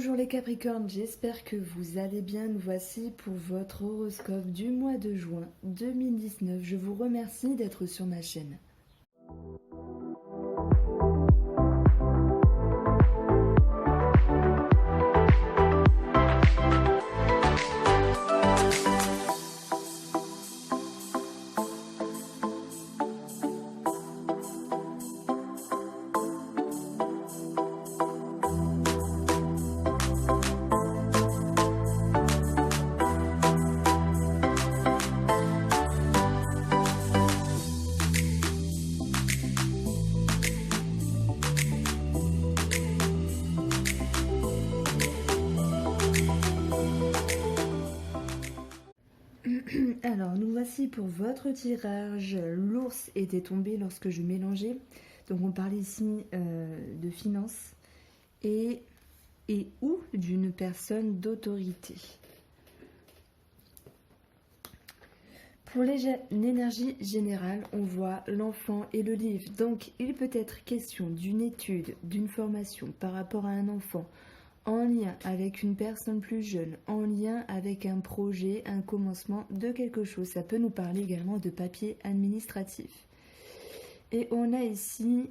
Bonjour les Capricornes, j'espère que vous allez bien. Nous voici pour votre horoscope du mois de juin 2019. Je vous remercie d'être sur ma chaîne. Alors, nous voici pour votre tirage. L'ours était tombé lorsque je mélangeais. Donc, on parle ici de finances et ou d'une personne d'autorité. Pour l'énergie générale, on voit l'enfant et le livre. Donc, il peut être question d'une étude, d'une formation par rapport à un enfant, en lien avec une personne plus jeune, en lien avec un projet, un commencement de quelque chose. Ça peut nous parler également de papier administratif. Et on a ici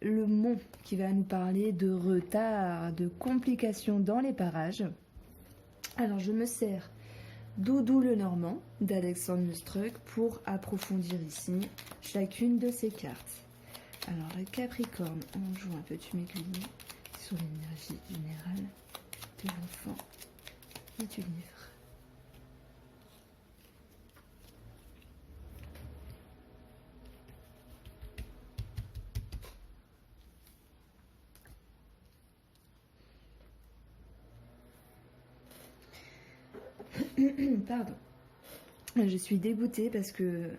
le mont qui va nous parler de retard, de complications dans les parages. Alors je me sers Doudou le Normand d'Alexandre Lustruc pour approfondir ici chacune de ces cartes. Alors le Capricorne, on joue un petit m'aiguiller sur l'énergie générale de l'enfant et du livre. Pardon. Je suis dégoûtée parce que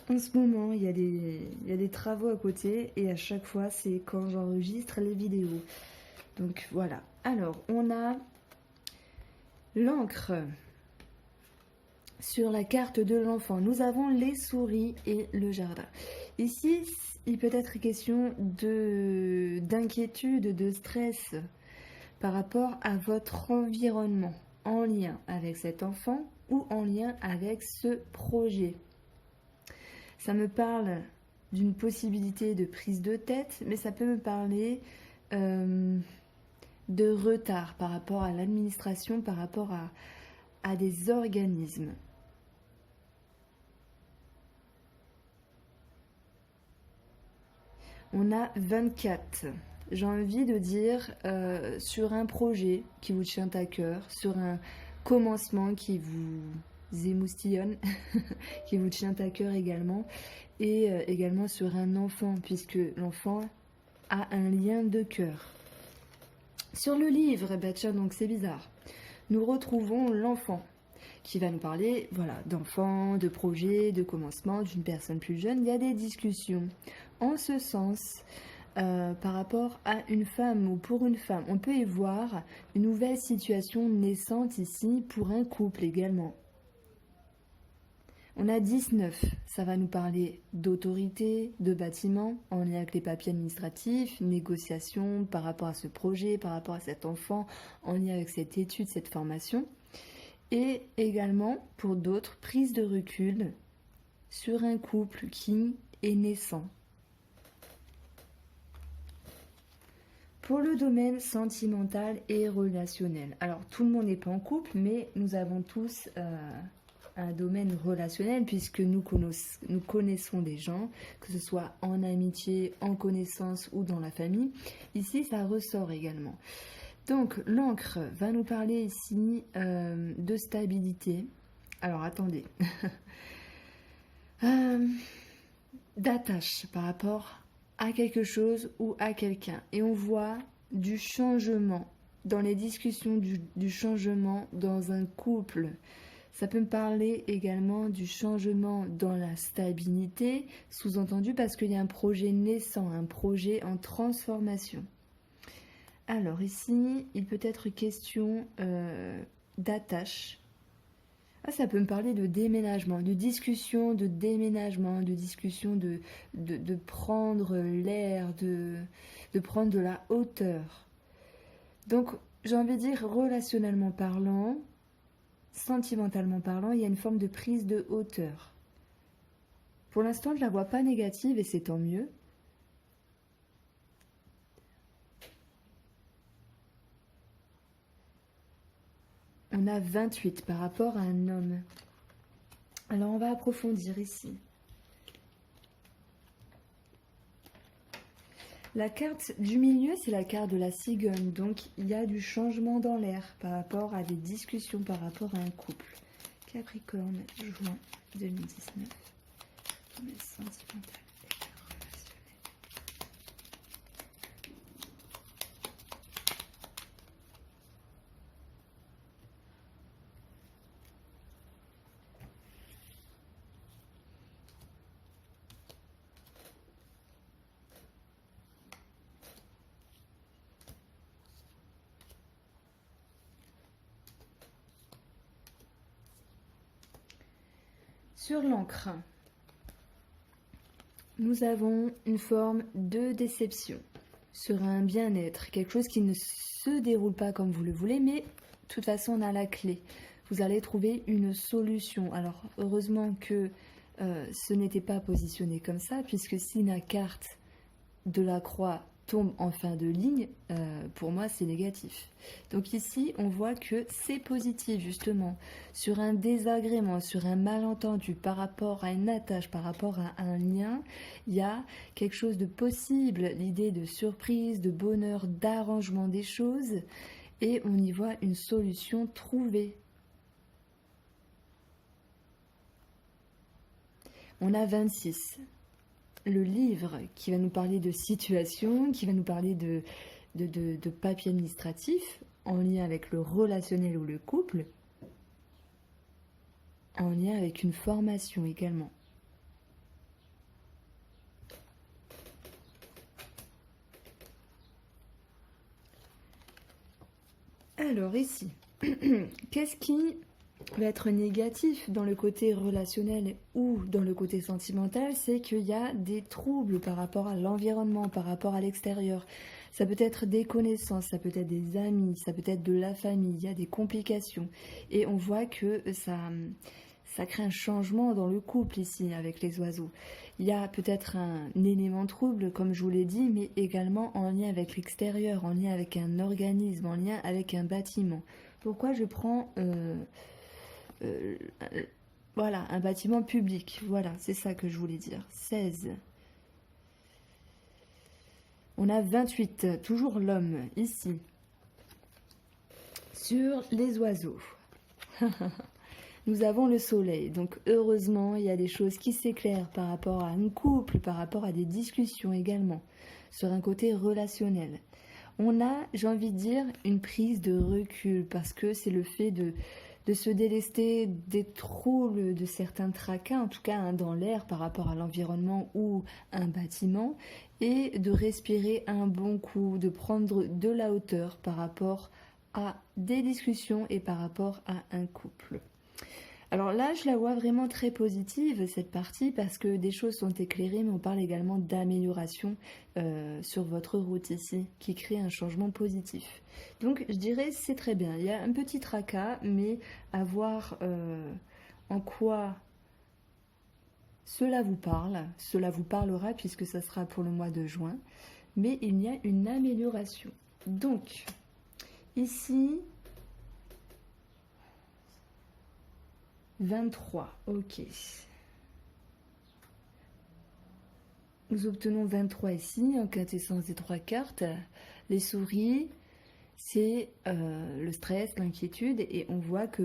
en ce moment, il y a des travaux à côté et à chaque fois, c'est quand j'enregistre les vidéos. Donc voilà. Alors, on a l'encre sur la carte de l'enfant. Nous avons les souris et le jardin. Ici, il peut être question d'inquiétude, de stress par rapport à votre environnement, en lien avec cet enfant ou en lien avec ce projet. Ça me parle d'une possibilité de prise de tête, mais ça peut me parler de retard par rapport à l'administration, par rapport à des organismes. On a 24. J'ai envie de dire sur un projet qui vous tient à cœur, sur un commencement qui vous émoustillonne, qui vous tient à cœur également, et également sur un enfant, puisque l'enfant a un lien de cœur. Sur le livre, bah tiens, donc c'est bizarre, nous retrouvons l'enfant qui va nous parler d'enfant, de projet, de commencement, d'une personne plus jeune. Il y a des discussions en ce sens par rapport à une femme ou pour une femme. On peut y voir une nouvelle situation naissante ici pour un couple également. On a 19, ça va nous parler d'autorité, de bâtiment, en lien avec les papiers administratifs, négociation par rapport à ce projet, par rapport à cet enfant, en lien avec cette étude, cette formation. Et également, pour d'autres, prise de recul sur un couple qui est naissant. Pour le domaine sentimental et relationnel. Alors, tout le monde n'est pas en couple, mais nous avons tous un domaine relationnel puisque nous connaissons des gens, que ce soit en amitié, en connaissance ou dans la famille. Ici, ça ressort également. Donc, l'encre va nous parler ici de stabilité. Alors, attendez. D'attache par rapport à quelque chose ou à quelqu'un. Et on voit du changement dans les discussions, du changement dans un couple. Ça peut me parler également du changement dans la stabilité, sous-entendu parce qu'il y a un projet naissant, un projet en transformation. Alors ici, il peut être question d'attache. Ah, ça peut me parler de déménagement, de discussion, de déménagement, de discussion de prendre l'air, de prendre de la hauteur. Donc, j'ai envie de dire, relationnellement parlant, sentimentalement parlant, il y a une forme de prise de hauteur. Pour l'instant, je ne la vois pas négative et c'est tant mieux. On a 28 par rapport à un homme. Alors, on va approfondir ici. La carte du milieu, c'est la carte de la cigogne. Donc, il y a du changement dans l'air par rapport à des discussions, par rapport à un couple. Capricorne, juin 2019. Sentimental. Sur l'encre, nous avons une forme de déception sur un bien-être, quelque chose qui ne se déroule pas comme vous le voulez, mais de toute façon on a la clé. Vous allez trouver une solution. Alors heureusement que ce n'était pas positionné comme ça, puisque si la carte de la croix tombe en fin de ligne, pour moi c'est négatif. Donc ici on voit que c'est positif justement, sur un désagrément, sur un malentendu par rapport à une attache, par rapport à un lien, il y a quelque chose de possible, l'idée de surprise, de bonheur, d'arrangement des choses, et on y voit une solution trouvée. On a 26. Le livre qui va nous parler de situation, qui va nous parler de papier administratif en lien avec le relationnel ou le couple, en lien avec une formation également. Alors ici, qu'est-ce qui va être négatif dans le côté relationnel ou dans le côté sentimental, c'est qu'il y a des troubles par rapport à l'environnement, par rapport à l'extérieur. Ça peut être des connaissances, ça peut être des amis, ça peut être de la famille, il y a des complications. Et on voit que ça crée un changement dans le couple ici avec les oiseaux. Il y a peut-être un élément trouble, comme je vous l'ai dit, mais également en lien avec l'extérieur, en lien avec un organisme, en lien avec un bâtiment. Pourquoi je prends... voilà, un bâtiment public. Voilà, c'est ça que je voulais dire. 16. On a 28, toujours l'homme, ici. Sur les oiseaux. Nous avons le soleil. Donc, heureusement, il y a des choses qui s'éclairent par rapport à un couple, par rapport à des discussions également, sur un côté relationnel. On a, j'ai envie de dire, une prise de recul, parce que c'est le fait de se délester des troubles, de certains tracas, en tout cas dans l'air par rapport à l'environnement ou un bâtiment, et de respirer un bon coup, de prendre de la hauteur par rapport à des discussions et par rapport à un couple. Alors là, je la vois vraiment très positive, cette partie, parce que des choses sont éclairées, mais on parle également d'amélioration sur votre route ici, qui crée un changement positif. Donc, je dirais c'est très bien. Il y a un petit tracas, mais à voir en quoi cela vous parle. Cela vous parlera, puisque ça sera pour le mois de juin. Mais il y a une amélioration. Donc, ici... 23, ok. Nous obtenons 23 ici, en quintessence des 3 cartes. Les souris, c'est le stress, l'inquiétude, et on voit que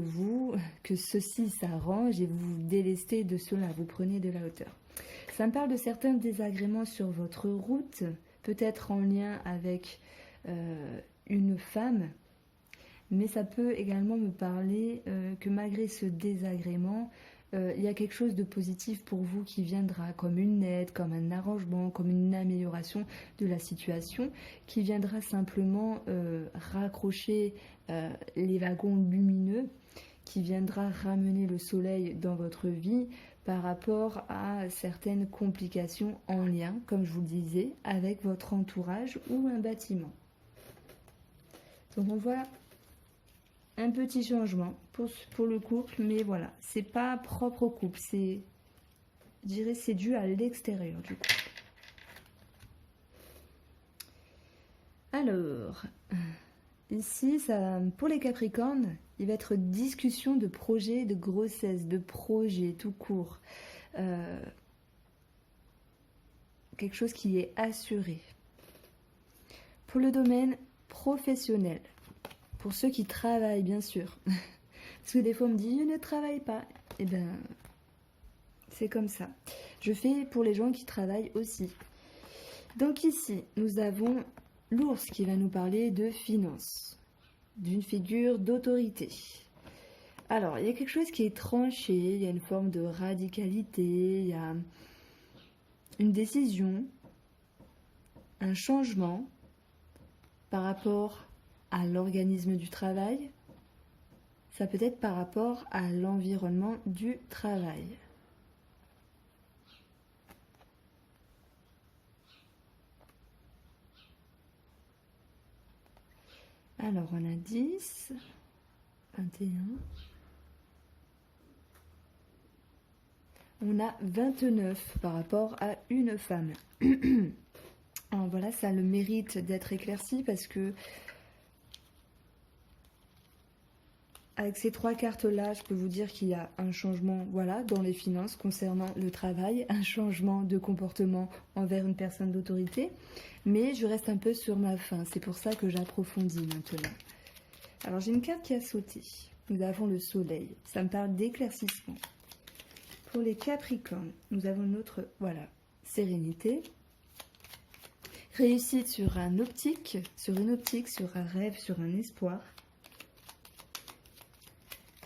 ceci s'arrange et vous vous délestez de cela, vous prenez de la hauteur. Ça me parle de certains désagréments sur votre route, peut-être en lien avec une femme, mais ça peut également me parler que malgré ce désagrément, il y a quelque chose de positif pour vous qui viendra, comme une aide, comme un arrangement, comme une amélioration de la situation, qui viendra simplement raccrocher les wagons lumineux, qui viendra ramener le soleil dans votre vie par rapport à certaines complications en lien, comme je vous le disais, avec votre entourage ou un bâtiment. Donc on voit un petit changement pour le couple, mais voilà, c'est pas propre au couple, c'est, je dirais, c'est dû à l'extérieur du couple. Alors, ici, ça, pour les Capricornes, il va être discussion de projets, de grossesse, de projets tout court. Quelque chose qui est assuré. Pour le domaine professionnel, pour ceux qui travaillent, bien sûr. Parce que des fois, on me dit, je ne travaille pas. Eh bien, c'est comme ça. Je fais pour les gens qui travaillent aussi. Donc ici, nous avons l'ours qui va nous parler de finances, d'une figure d'autorité. Alors, il y a quelque chose qui est tranché, il y a une forme de radicalité, il y a une décision, un changement par rapport à l'organisme du travail. Ça peut être par rapport à l'environnement du travail. Alors, on a 10, 21. On a 29 par rapport à une femme. Alors voilà, ça a le mérite d'être éclairci parce que avec ces trois cartes-là, je peux vous dire qu'il y a un changement, voilà, dans les finances concernant le travail, un changement de comportement envers une personne d'autorité, mais je reste un peu sur ma faim, c'est pour ça que j'approfondis maintenant. Alors j'ai une carte qui a sauté, nous avons le soleil, ça me parle d'éclaircissement. Pour les Capricornes, nous avons notre, voilà, sérénité, réussite sur une optique, sur un rêve, sur un espoir.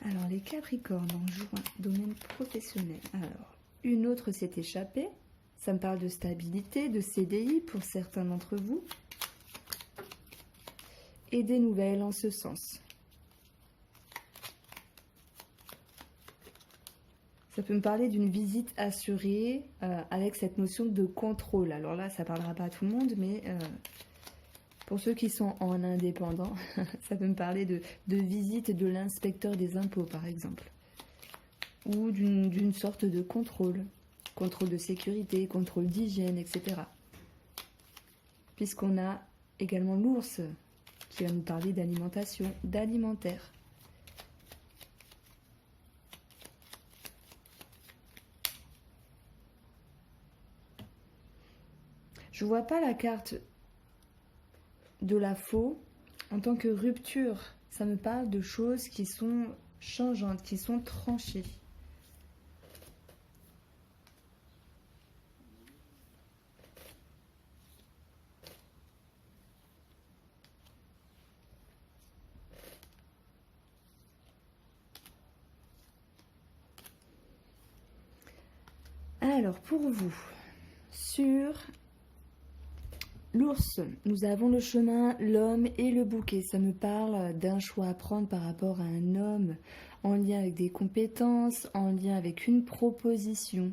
Alors, les Capricornes en juin, domaine professionnel. Alors, une autre s'est échappée. Ça me parle de stabilité, de CDI pour certains d'entre vous. Et des nouvelles en ce sens. Ça peut me parler d'une visite assurée avec cette notion de contrôle. Alors là, ça ne parlera pas à tout le monde, mais pour ceux qui sont en indépendant, ça peut me parler de visite de l'inspecteur des impôts, par exemple. Ou d'une sorte de contrôle. Contrôle de sécurité, contrôle d'hygiène, etc. Puisqu'on a également l'ours qui va nous parler d'alimentation, d'alimentaire. Je ne vois pas la carte de la faux en tant que rupture. Ça me parle de choses qui sont changeantes, qui sont tranchées. Alors, pour vous, sur l'ours, nous avons le chemin, l'homme et le bouquet. Ça me parle d'un choix à prendre par rapport à un homme en lien avec des compétences, en lien avec une proposition.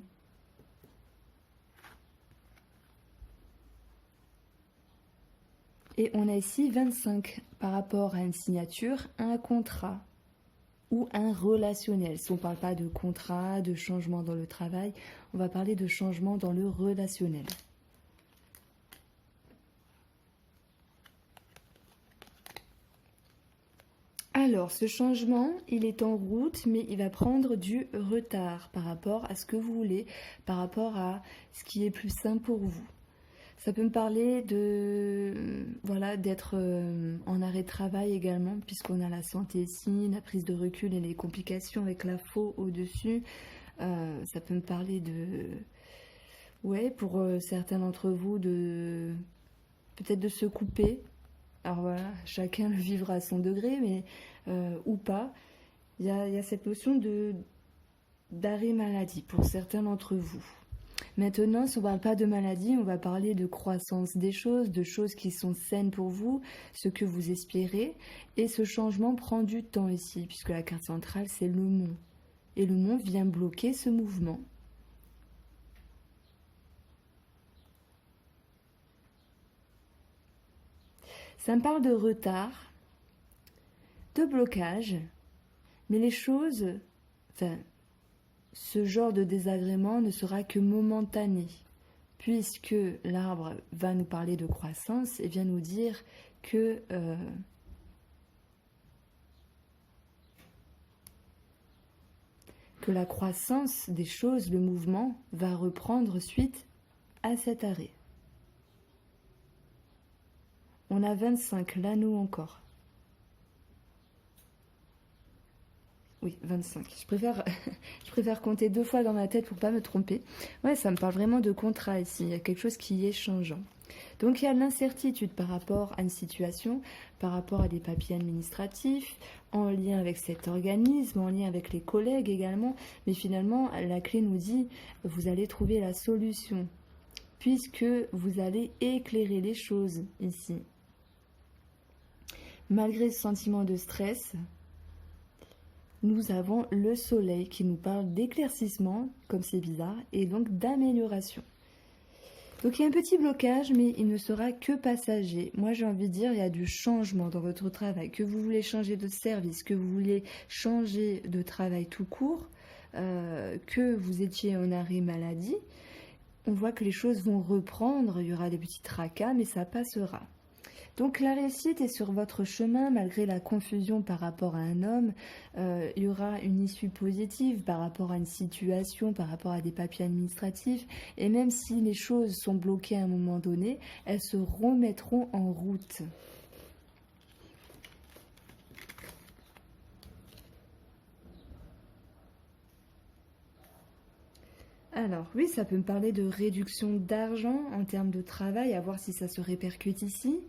Et on a ici 25 par rapport à une signature, un contrat ou un relationnel. Si on ne parle pas de contrat, de changement dans le travail, on va parler de changement dans le relationnel. Alors, ce changement, il est en route, mais il va prendre du retard par rapport à ce que vous voulez, par rapport à ce qui est plus simple pour vous. Ça peut me parler de, voilà, d'être en arrêt de travail également, puisqu'on a la santé ici, la prise de recul et les complications avec la faux au-dessus. Ça peut me parler de, ouais, pour certains d'entre vous, de peut-être de se couper. Alors voilà, chacun le vivra à son degré, mais ou pas. Il y a cette notion d'arrêt maladie pour certains d'entre vous. Maintenant, si on ne parle pas de maladie, on va parler de croissance des choses, de choses qui sont saines pour vous, ce que vous espérez. Et ce changement prend du temps ici, puisque la carte centrale, c'est le mont. Et le mont vient bloquer ce mouvement. Ça me parle de retard, de blocage, mais les choses, enfin, ce genre de désagrément ne sera que momentané, puisque l'arbre va nous parler de croissance et vient nous dire que la croissance des choses, le mouvement, va reprendre suite à cet arrêt. On a 25, l'anneau encore. Oui, 25. Je préfère compter 2 fois dans ma tête pour pas me tromper. Ouais, ça me parle vraiment de contrat ici. Il y a quelque chose qui est changeant. Donc il y a l'incertitude par rapport à une situation, par rapport à des papiers administratifs, en lien avec cet organisme, en lien avec les collègues également. Mais finalement, la clé nous dit, vous allez trouver la solution, puisque vous allez éclairer les choses ici. Malgré ce sentiment de stress, nous avons le soleil qui nous parle d'éclaircissement, comme c'est bizarre, et donc d'amélioration. Donc il y a un petit blocage, mais il ne sera que passager. Moi j'ai envie de dire, il y a du changement dans votre travail, que vous voulez changer de service, que vous voulez changer de travail tout court, que vous étiez en arrêt maladie. On voit que les choses vont reprendre, il y aura des petits tracas, mais ça passera. Donc la réussite est sur votre chemin, malgré la confusion par rapport à un homme. Il y aura une issue positive par rapport à une situation, par rapport à des papiers administratifs. Et même si les choses sont bloquées à un moment donné, elles se remettront en route. Alors oui, ça peut me parler de réduction d'argent en termes de travail, à voir si ça se répercute ici.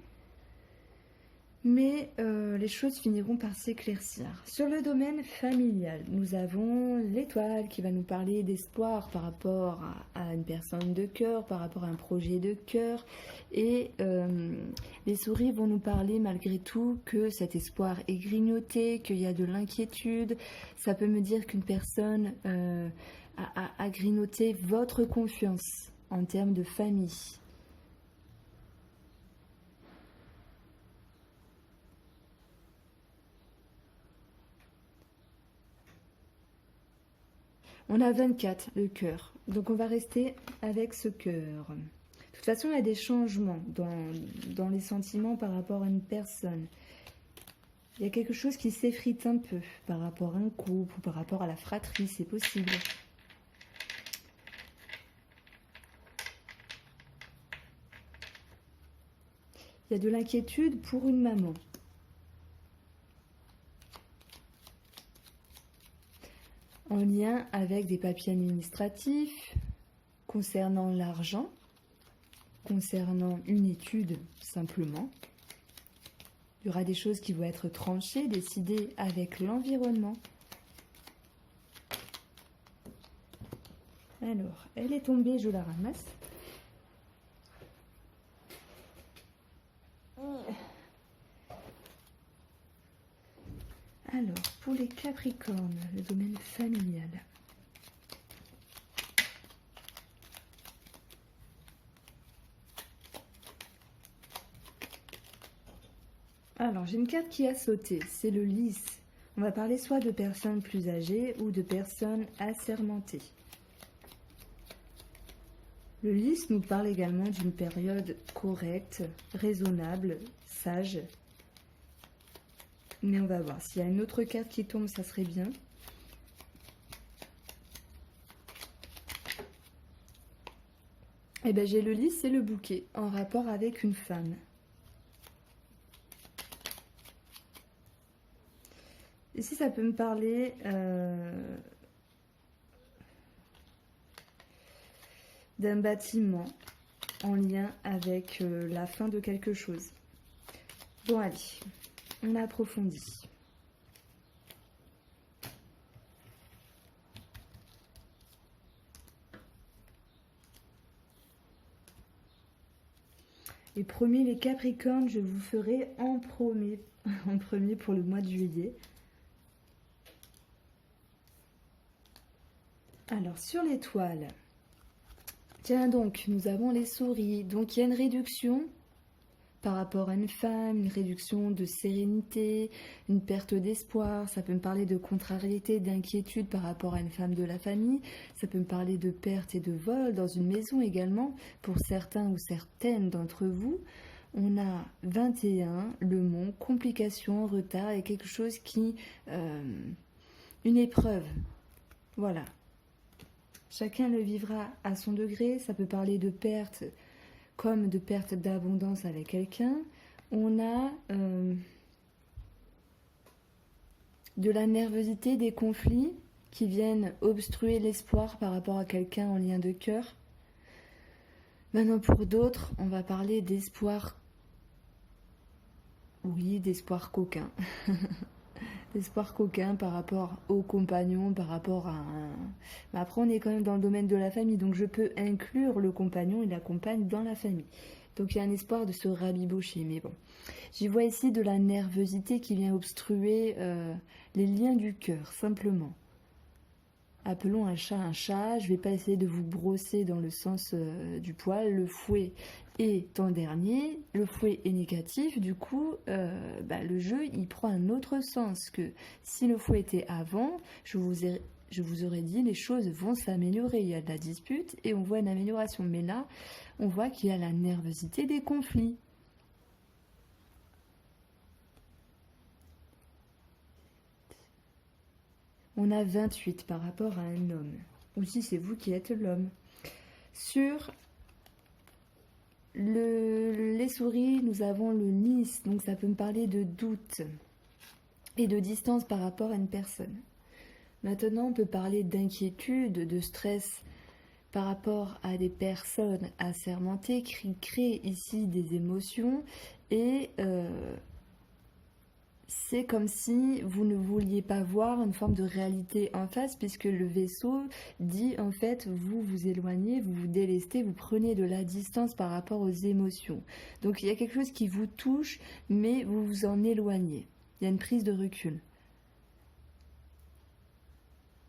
Mais les choses finiront par s'éclaircir. Sur le domaine familial, nous avons l'étoile qui va nous parler d'espoir par rapport à une personne de cœur, par rapport à un projet de cœur. Et les souris vont nous parler malgré tout que cet espoir est grignoté, qu'il y a de l'inquiétude. Ça peut me dire qu'une personne a grignoté votre confiance en termes de famille. On a 24, le cœur. Donc on va rester avec ce cœur. De toute façon, il y a des changements dans les sentiments par rapport à une personne. Il y a quelque chose qui s'effrite un peu par rapport à un couple ou par rapport à la fratrie, c'est possible. Il y a de l'inquiétude pour une maman. En lien avec des papiers administratifs, concernant l'argent, concernant une étude simplement. Il y aura des choses qui vont être tranchées, décidées avec l'environnement. Alors, elle est tombée, je la ramasse. Alors, pour les Capricornes, le domaine familial. Alors, j'ai une carte qui a sauté, c'est le lys. On va parler soit de personnes plus âgées ou de personnes assermentées. Le lys nous parle également d'une période correcte, raisonnable, sage. Mais on va voir. S'il y a une autre carte qui tombe, ça serait bien. Eh bien, j'ai le lys et le bouquet en rapport avec une femme. Ici, ça peut me parler d'un bâtiment en lien avec la fin de quelque chose. Bon, allez. On approfondit. Et promis les Capricornes, je vous ferai en premier pour le mois de juillet. Alors sur l'étoile, tiens donc, nous avons les souris. Donc il y a une réduction par rapport à une femme, une réduction de sérénité, une perte d'espoir. Ça peut me parler de contrariété, d'inquiétude par rapport à une femme de la famille. Ça peut me parler de perte et de vol dans une maison également, pour certains ou certaines d'entre vous. On a 21, le mont, complications, retard et quelque chose qui... une épreuve. Voilà. Chacun le vivra à son degré. Ça peut parler de perte comme de perte d'abondance avec quelqu'un. On a de la nervosité, des conflits qui viennent obstruer l'espoir par rapport à quelqu'un en lien de cœur. Maintenant, pour d'autres, on va parler d'espoir. Oui, d'espoir coquin. D'espoir coquin par rapport au compagnon, par rapport à un... Mais après, on est quand même dans le domaine de la famille, donc je peux inclure le compagnon et la compagne dans la famille. Donc il y a un espoir de se rabibocher, mais bon. J'y vois ici de la nervosité qui vient obstruer les liens du cœur, simplement. Appelons un chat, je ne vais pas essayer de vous brosser dans le sens du poil. Le fouet est en dernier, le fouet est négatif, du coup le jeu il prend un autre sens que si le fouet était avant, je vous aurais dit les choses vont s'améliorer, il y a de la dispute et on voit une amélioration, mais là on voit qu'il y a la nervosité des conflits. On a 28 par rapport à un homme. Ou si c'est vous qui êtes l'homme. Sur les souris, nous avons le Nice. Donc ça peut me parler de doute et de distance par rapport à une personne. Maintenant, on peut parler d'inquiétude, de stress par rapport à des personnes assermentées qui créent ici des émotions et... c'est comme si vous ne vouliez pas voir une forme de réalité en face, puisque le vaisseau dit en fait vous vous éloignez, vous vous délestez, vous prenez de la distance par rapport aux émotions. Donc il y a quelque chose qui vous touche, mais vous vous en éloignez. Il y a une prise de recul.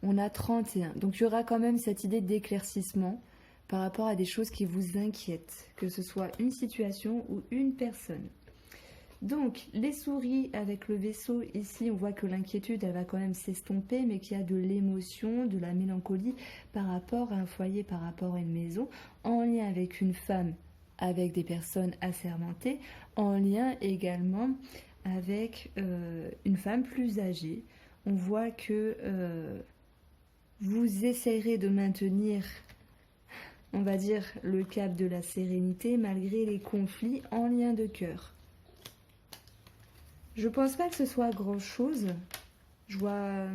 On a 31. Donc il y aura quand même cette idée d'éclaircissement par rapport à des choses qui vous inquiètent, que ce soit une situation ou une personne. Donc, les souris avec le vaisseau, ici, on voit que l'inquiétude, elle va quand même s'estomper, mais qu'il y a de l'émotion, de la mélancolie par rapport à un foyer, par rapport à une maison, en lien avec une femme, avec des personnes assermentées, en lien également avec une femme plus âgée. On voit que vous essayerez de maintenir, on va dire, le cap de la sérénité malgré les conflits en lien de cœur. Je pense pas que ce soit grand chose. Je vois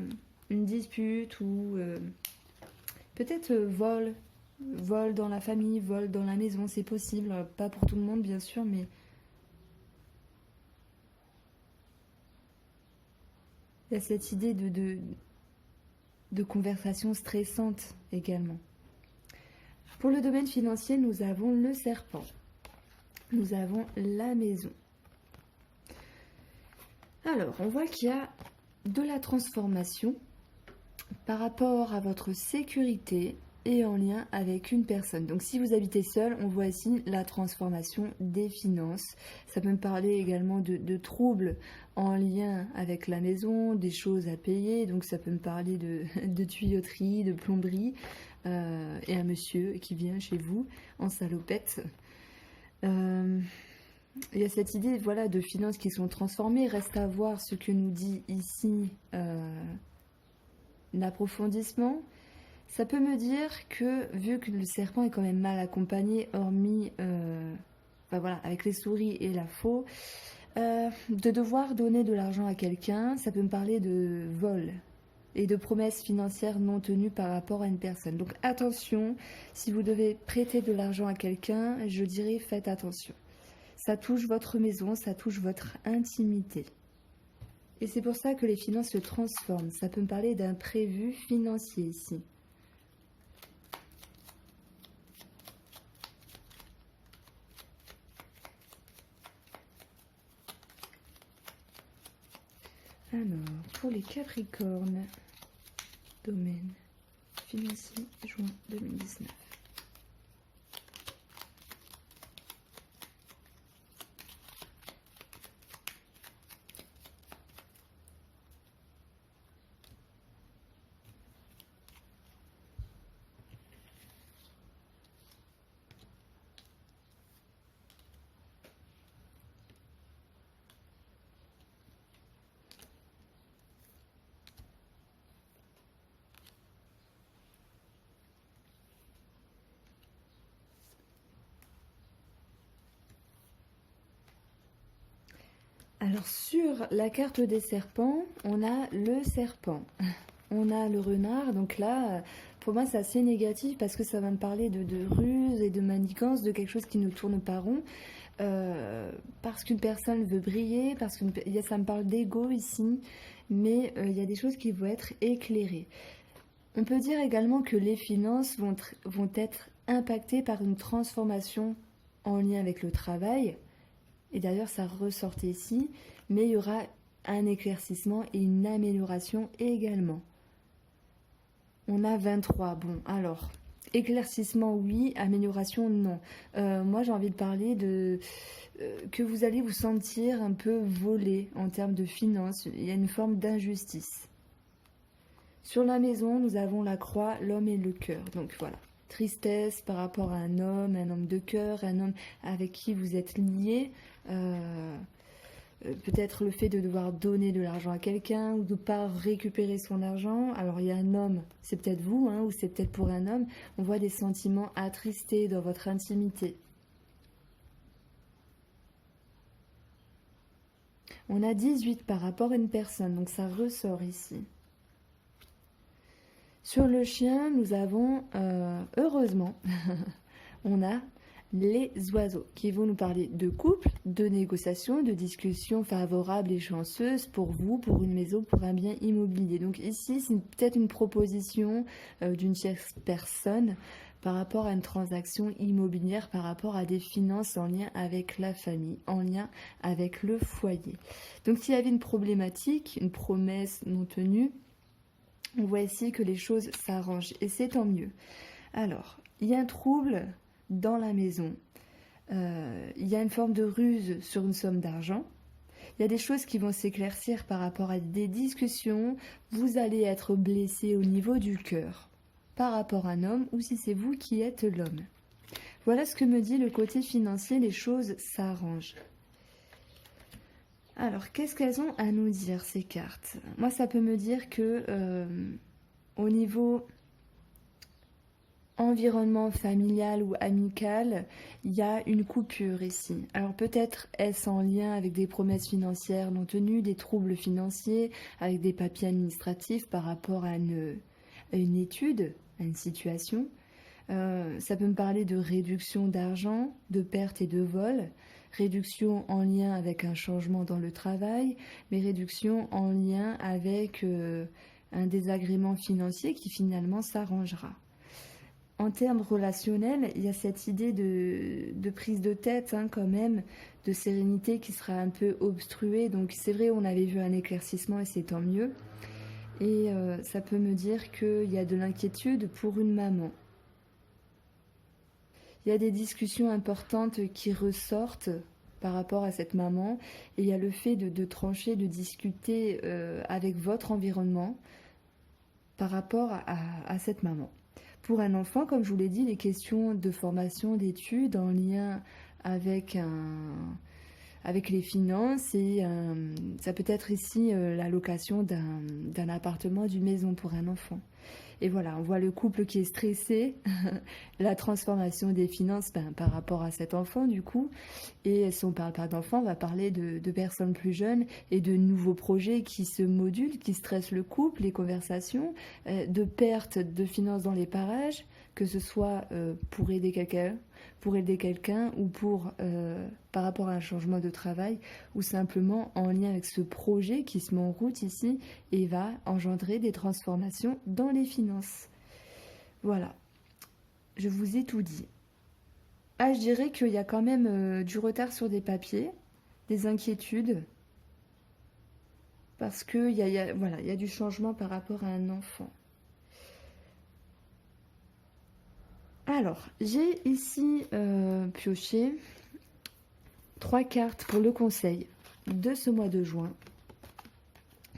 une dispute ou peut-être vol dans la famille, vol dans la maison, c'est possible. Pas pour tout le monde bien sûr, mais il y a cette idée de conversation stressante également. Pour le domaine financier, nous avons le serpent. Nous avons la maison. Alors, on voit qu'il y a de la transformation par rapport à votre sécurité et en lien avec une personne. Donc, si vous habitez seul, on voit ici la transformation des finances. Ça peut me parler également de troubles en lien avec la maison, des choses à payer. Donc, ça peut me parler de tuyauterie, de plomberie et un monsieur qui vient chez vous en salopette. Il y a cette idée voilà, de finances qui sont transformées. Reste à voir ce que nous dit ici l'approfondissement. Ça peut me dire que, vu que le serpent est quand même mal accompagné, hormis avec les souris et la faux, de devoir donner de l'argent à quelqu'un, ça peut me parler de vol et de promesses financières non tenues par rapport à une personne. Donc attention, si vous devez prêter de l'argent à quelqu'un, je dirais faites attention. Ça touche votre maison, ça touche votre intimité. Et c'est pour ça que les finances se transforment. Ça peut me parler d'un prévu financier ici. Alors, pour les Capricornes, domaine financier, juin 2019. Alors sur la carte des serpents, on a le serpent, on a le renard, donc là, pour moi c'est assez négatif parce que ça va me parler de ruse et de manigance, de quelque chose qui ne tourne pas rond, parce qu'une personne veut briller, parce que ça me parle d'ego ici, mais il y a des choses qui vont être éclairées. On peut dire également que les finances vont être impactées par une transformation en lien avec le travail. Et d'ailleurs, ça ressortait ici, mais il y aura un éclaircissement et une amélioration également. On a 23. Bon, alors, éclaircissement, oui, amélioration, non. Moi, j'ai envie de parler de que vous allez vous sentir un peu volé en termes de finances. Il y a une forme d'injustice. Sur la maison, nous avons la croix, l'homme et le cœur. Donc voilà, tristesse par rapport à un homme de cœur, un homme avec qui vous êtes lié. Peut-être le fait de devoir donner de l'argent à quelqu'un ou de ne pas récupérer son argent. Alors il y a un homme, c'est peut-être vous, hein, ou c'est peut-être pour un homme. On voit des sentiments attristés dans votre intimité. On a 18 par rapport à une personne, donc ça ressort ici. Sur le chien, nous avons, heureusement, on a les oiseaux qui vont nous parler de couple, de négociation, de discussion favorable et chanceuse pour vous, pour une maison, pour un bien immobilier. Donc ici, c'est peut-être une proposition d'une tierce personne par rapport à une transaction immobilière, par rapport à des finances en lien avec la famille, en lien avec le foyer. Donc s'il y avait une problématique, une promesse non tenue, on voit ici que les choses s'arrangent et c'est tant mieux. Alors, il y a un trouble dans la maison. Il y a une forme de ruse sur une somme d'argent. Il y a des choses qui vont s'éclaircir par rapport à des discussions. Vous allez être blessé au niveau du cœur par rapport à un homme ou si c'est vous qui êtes l'homme. Voilà ce que me dit le côté financier, les choses s'arrangent. Alors, qu'est-ce qu'elles ont à nous dire, ces cartes? Moi, ça peut me dire que au niveau environnement familial ou amical, il y a une coupure ici. Alors peut-être est-ce en lien avec des promesses financières non tenues, des troubles financiers, avec des papiers administratifs par rapport à une étude, à une situation. Ça peut me parler de réduction d'argent, de perte et de vol, réduction en lien avec un changement dans le travail, mais réduction en lien avec un désagrément financier qui finalement s'arrangera. En termes relationnels, il y a cette idée de prise de tête hein, quand même, de sérénité qui sera un peu obstruée. Donc c'est vrai, on avait vu un éclaircissement et c'est tant mieux. Et ça peut me dire qu'il y a de l'inquiétude pour une maman. Il y a des discussions importantes qui ressortent par rapport à cette maman. Et il y a le fait de trancher, de discuter avec votre environnement par rapport à cette maman. Pour un enfant, comme je vous l'ai dit, les questions de formation, d'études en lien avec les finances et ça peut être ici la location d'un appartement, d'une maison pour un enfant. Et voilà, on voit le couple qui est stressé, la transformation des finances par rapport à cet enfant du coup. Et si on ne parle pas d'enfants, on va parler de personnes plus jeunes et de nouveaux projets qui se modulent, qui stressent le couple, les conversations, de perte de finances dans les parages, que ce soit pour aider quelqu'un ou par rapport à un changement de travail ou simplement en lien avec ce projet qui se met en route ici et va engendrer des transformations dans les finances. Voilà, je vous ai tout dit. Ah, je dirais qu'il y a quand même du retard sur des papiers, des inquiétudes, parce qu'il voilà, y a du changement par rapport à un enfant. Alors, j'ai ici pioché 3 cartes pour le conseil de ce mois de juin.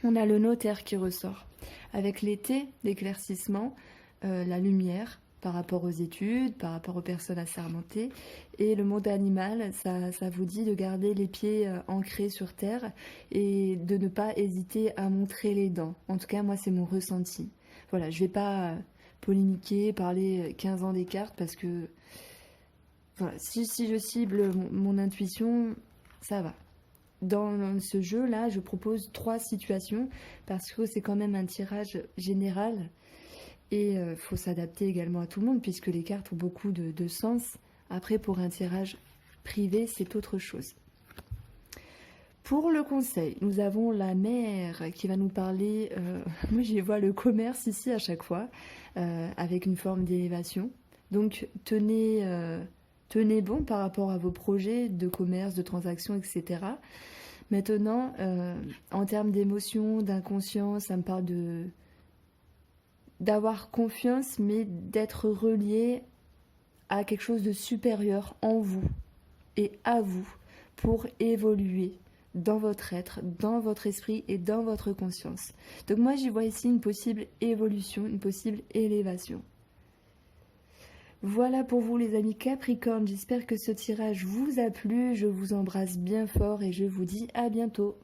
On a le notaire qui ressort, avec l'été, l'éclaircissement, la lumière par rapport aux études, par rapport aux personnes assermentées. Et le monde animal, ça vous dit de garder les pieds ancrés sur terre et de ne pas hésiter à montrer les dents. En tout cas, moi, c'est mon ressenti. Voilà, je ne vais pas polémiquer, parler 15 ans des cartes parce que voilà, si je cible mon intuition, ça va. dans ce jeu-là, je propose 3 situations parce que c'est quand même un tirage général et faut s'adapter également à tout le monde puisque les cartes ont beaucoup de sens. Après, pour un tirage privé, c'est autre chose. Pour le conseil, nous avons la mère qui va nous parler, moi j'y vois le commerce ici à chaque fois, avec une forme d'élévation. Donc tenez bon par rapport à vos projets de commerce, de transactions, etc. Maintenant, en termes d'émotion, d'inconscience, ça me parle d'avoir confiance, mais d'être relié à quelque chose de supérieur en vous et à vous pour évoluer dans votre être, dans votre esprit et dans votre conscience. Donc moi j'y vois ici une possible évolution, une possible élévation. Voilà pour vous les amis Capricorne, j'espère que ce tirage vous a plu, je vous embrasse bien fort et je vous dis à bientôt.